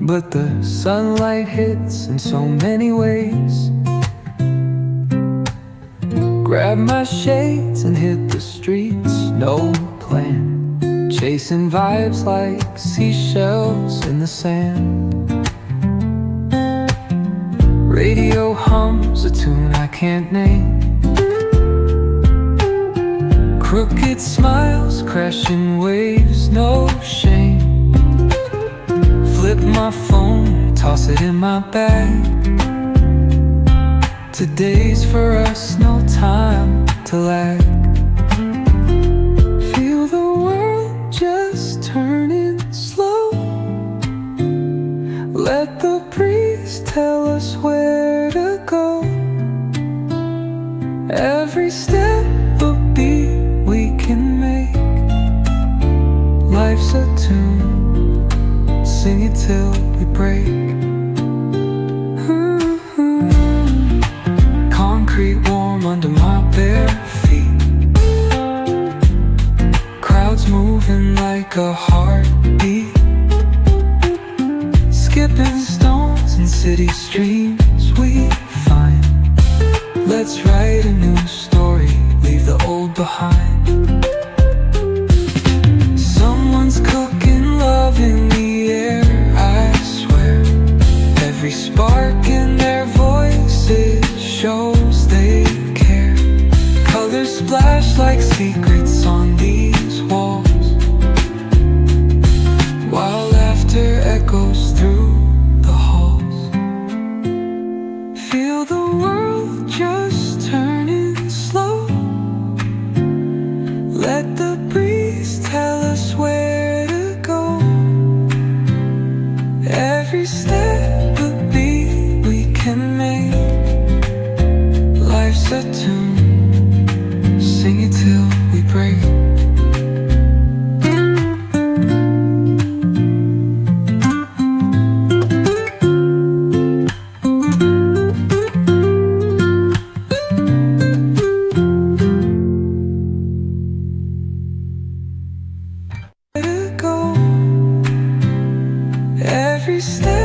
but the sunlight hits in so many ways. Grab my shades and hit the streets, no plan, chasing vibes like seashells in the sand. Radio hums a tune I can't name. Crooked smiles, crashing waves, no shame. Flip my phone, toss it in my bag. Today's for us, no time to lag. Feel the world just turning slow. Let the breeze tell us where to go. Every step a beat we can make. Life's a tune, sing it till we break. Concrete warm under my bare feet. Crowds moving like a heartbeat. Skipping stones in city streams we find. Let's write a new story, leave the old behind. Someone's cooking love in the air, I swear. Every spark in their voices shows they care. Colors splash like secrets on these walls, while laughter echoes through the halls. Feel the world just turning slow. Let the breeze tell us where to go. Every step a beat we can make. Life's a tune, sing it till we break. Let it go. Every step